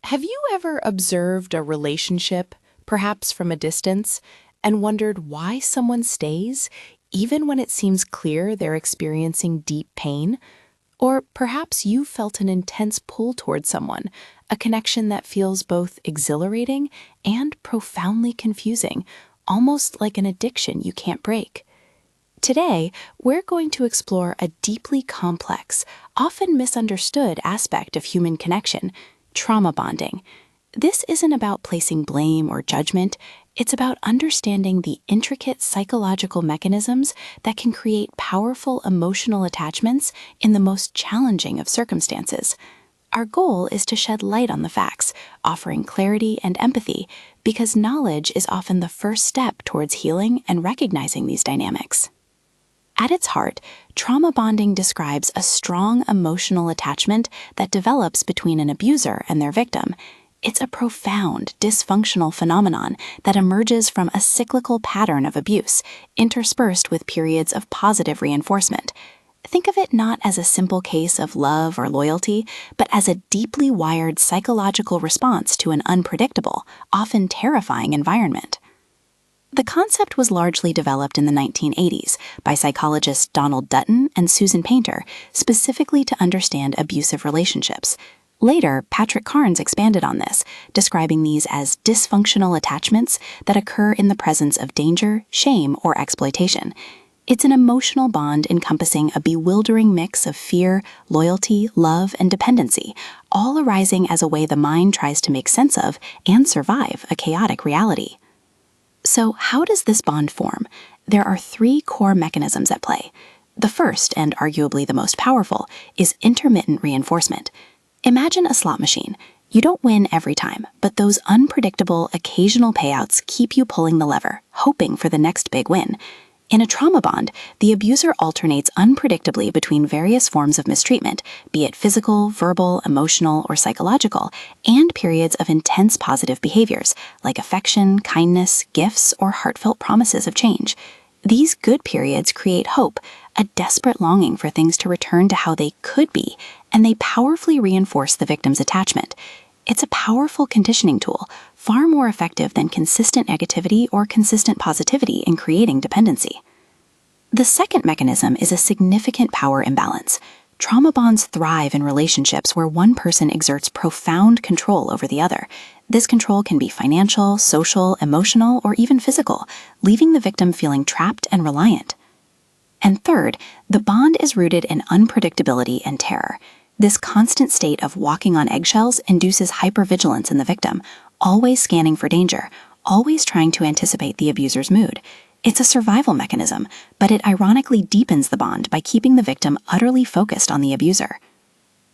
Have you ever observed a relationship, perhaps from a distance, and wondered why someone stays, even when it seems clear they're experiencing deep pain? Or perhaps you felt an intense pull towards someone, a connection that feels both exhilarating and profoundly confusing, almost like an addiction you can't break. Today, we're going to explore a deeply complex, often misunderstood aspect of human connection: trauma bonding. This isn't about placing blame or judgment. It's about understanding the intricate psychological mechanisms that can create powerful emotional attachments in the most challenging of circumstances. Our goal is to shed light on the facts, offering clarity and empathy, because knowledge is often the first step towards healing and recognizing these dynamics. At its heart, trauma bonding describes a strong emotional attachment that develops between an abuser and their victim. It's a profound, dysfunctional phenomenon that emerges from a cyclical pattern of abuse, interspersed with periods of positive reinforcement. Think of it not as a simple case of love or loyalty, but as a deeply wired psychological response to an unpredictable, often terrifying environment. The concept was largely developed in the 1980s by psychologists Donald Dutton and Susan Painter, specifically to understand abusive relationships. Later, Patrick Carnes expanded on this, describing these as dysfunctional attachments that occur in the presence of danger, shame, or exploitation. It's an emotional bond encompassing a bewildering mix of fear, loyalty, love, and dependency, all arising as a way the mind tries to make sense of and survive a chaotic reality. So, how does this bond form? There are three core mechanisms at play. The first, and arguably the most powerful, is intermittent reinforcement. Imagine a slot machine. You don't win every time, but those unpredictable, occasional payouts keep you pulling the lever, hoping for the next big win. In a trauma bond, the abuser alternates unpredictably between various forms of mistreatment, be it physical, verbal, emotional, or psychological, and periods of intense positive behaviors, like affection, kindness, gifts, or heartfelt promises of change. These good periods create hope, a desperate longing for things to return to how they could be, and they powerfully reinforce the victim's attachment. It's a powerful conditioning tool, far more effective than consistent negativity or consistent positivity in creating dependency. The second mechanism is a significant power imbalance. Trauma bonds thrive in relationships where one person exerts profound control over the other. This control can be financial, social, emotional, or even physical, leaving the victim feeling trapped and reliant. And third, the bond is rooted in unpredictability and terror. This constant state of walking on eggshells induces hypervigilance in the victim, always scanning for danger, always trying to anticipate the abuser's mood. It's a survival mechanism, but it ironically deepens the bond by keeping the victim utterly focused on the abuser.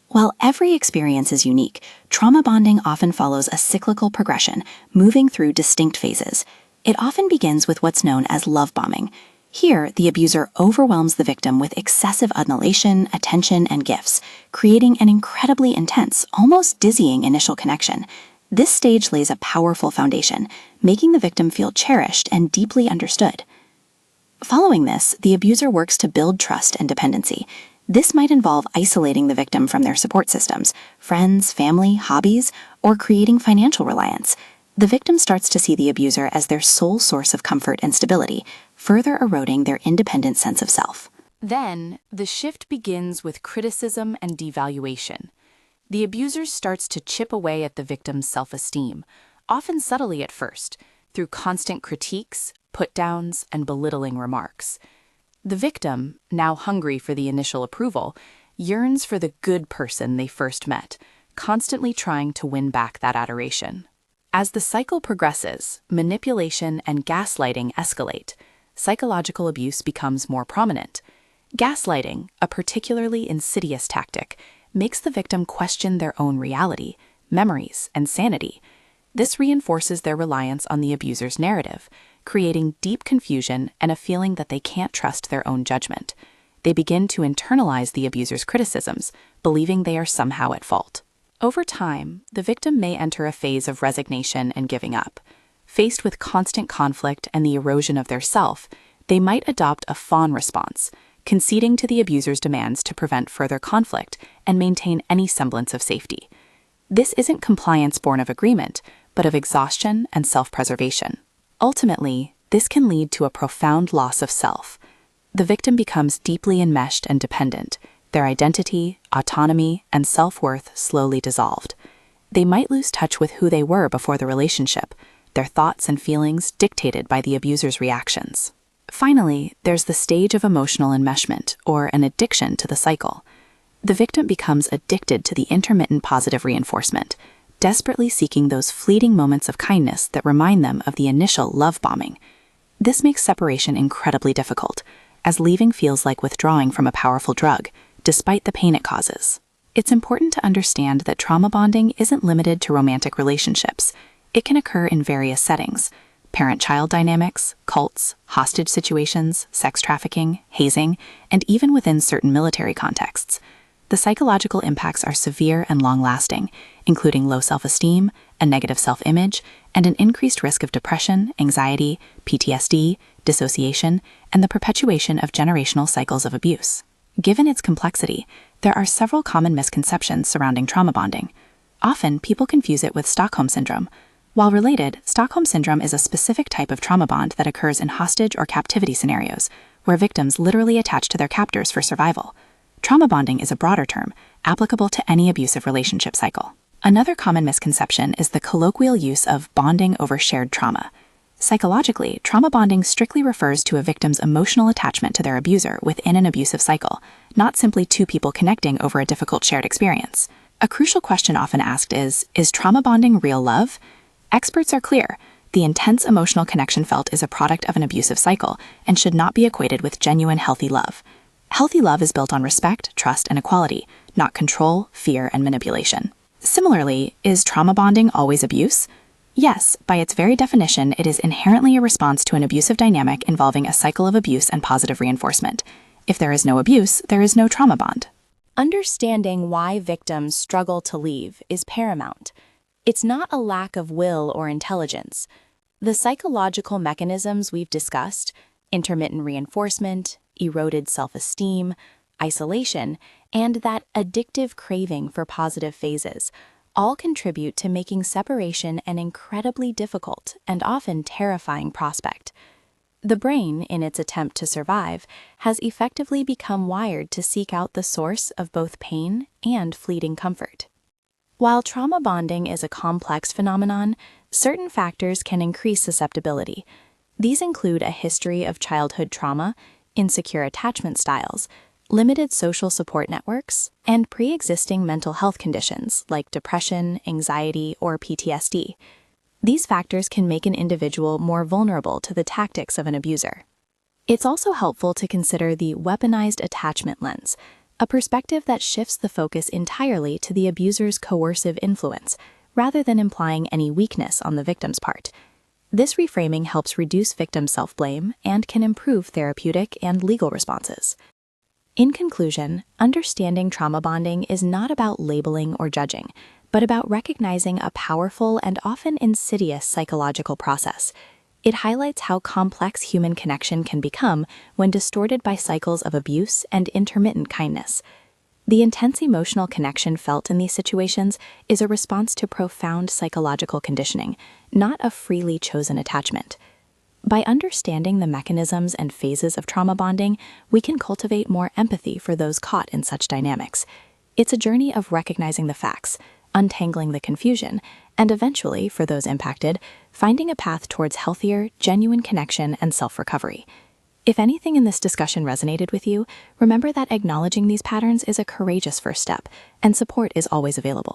While every experience is unique, trauma bonding often follows a cyclical progression, moving through distinct phases. It often begins with what's known as love bombing. Here, the abuser overwhelms the victim with excessive adulation, attention, and gifts, creating an incredibly intense, almost dizzying initial connection. This stage lays a powerful foundation, making the victim feel cherished and deeply understood. Following this, the abuser works to build trust and dependency. This might involve isolating the victim from their support systems, friends, family, hobbies, or creating financial reliance. The victim starts to see the abuser as their sole source of comfort and stability, further eroding their independent sense of self. Then, the shift begins with criticism and devaluation. The abuser starts to chip away at the victim's self-esteem, often subtly at first, through constant critiques, put-downs, and belittling remarks. The victim, now hungry for the initial approval, yearns for the good person they first met, constantly trying to win back that adoration. As the cycle progresses, manipulation and gaslighting escalate. Psychological abuse becomes more prominent. Gaslighting, a particularly insidious tactic, makes the victim question their own reality, memories, and sanity. This reinforces their reliance on the abuser's narrative, creating deep confusion and a feeling that they can't trust their own judgment. They begin to internalize the abuser's criticisms, believing they are somehow at fault. Over time, the victim may enter a phase of resignation and giving up. Faced with constant conflict and the erosion of their self, they might adopt a fawn response, conceding to the abuser's demands to prevent further conflict and maintain any semblance of safety. This isn't compliance born of agreement, but of exhaustion and self-preservation. Ultimately, this can lead to a profound loss of self. The victim becomes deeply enmeshed and dependent, their identity, autonomy, and self-worth slowly dissolved. They might lose touch with who they were before the relationship, their thoughts and feelings dictated by the abuser's reactions. Finally, there's the stage of emotional enmeshment, or an addiction to the cycle. The victim becomes addicted to the intermittent positive reinforcement, desperately seeking those fleeting moments of kindness that remind them of the initial love bombing. This makes separation incredibly difficult, as leaving feels like withdrawing from a powerful drug, despite the pain it causes. It's important to understand that trauma bonding isn't limited to romantic relationships. It can occur in various settings: parent-child dynamics, cults, hostage situations, sex trafficking, hazing, and even within certain military contexts. The psychological impacts are severe and long-lasting, including low self-esteem, a negative self-image, and an increased risk of depression, anxiety, PTSD, dissociation, and the perpetuation of generational cycles of abuse. Given its complexity, there are several common misconceptions surrounding trauma bonding. Often, people confuse it with Stockholm Syndrome. While related, Stockholm Syndrome is a specific type of trauma bond that occurs in hostage or captivity scenarios, where victims literally attach to their captors for survival. Trauma bonding is a broader term, applicable to any abusive relationship cycle. Another common misconception is the colloquial use of bonding over shared trauma. Psychologically, trauma bonding strictly refers to a victim's emotional attachment to their abuser within an abusive cycle, not simply two people connecting over a difficult shared experience. A crucial question often asked is trauma bonding real love? Experts are clear. The intense emotional connection felt is a product of an abusive cycle and should not be equated with genuine healthy love. Healthy love is built on respect, trust, and equality, not control, fear, and manipulation. Similarly, is trauma bonding always abuse? Yes, by its very definition, it is inherently a response to an abusive dynamic involving a cycle of abuse and positive reinforcement. If there is no abuse, there is no trauma bond. Understanding why victims struggle to leave is paramount. It's not a lack of will or intelligence. The psychological mechanisms we've discussed, intermittent reinforcement, eroded self-esteem, isolation, and that addictive craving for positive phases, all contribute to making separation an incredibly difficult and often terrifying prospect. The brain, in its attempt to survive, has effectively become wired to seek out the source of both pain and fleeting comfort. While trauma bonding is a complex phenomenon, certain factors can increase susceptibility. These include a history of childhood trauma, insecure attachment styles, limited social support networks, and pre-existing mental health conditions like depression, anxiety, or PTSD. These factors can make an individual more vulnerable to the tactics of an abuser. It's also helpful to consider the weaponized attachment lens, a perspective that shifts the focus entirely to the abuser's coercive influence, rather than implying any weakness on the victim's part. This reframing helps reduce victim self-blame and can improve therapeutic and legal responses. In conclusion, understanding trauma bonding is not about labeling or judging, but about recognizing a powerful and often insidious psychological process. It highlights how complex human connection can become when distorted by cycles of abuse and intermittent kindness. The intense emotional connection felt in these situations is a response to profound psychological conditioning, not a freely chosen attachment. By understanding the mechanisms and phases of trauma bonding, we can cultivate more empathy for those caught in such dynamics. It's a journey of recognizing the facts, untangling the confusion, and eventually, for those impacted, finding a path towards healthier, genuine connection and self-recovery. If anything in this discussion resonated with you, remember that acknowledging these patterns is a courageous first step, and support is always available.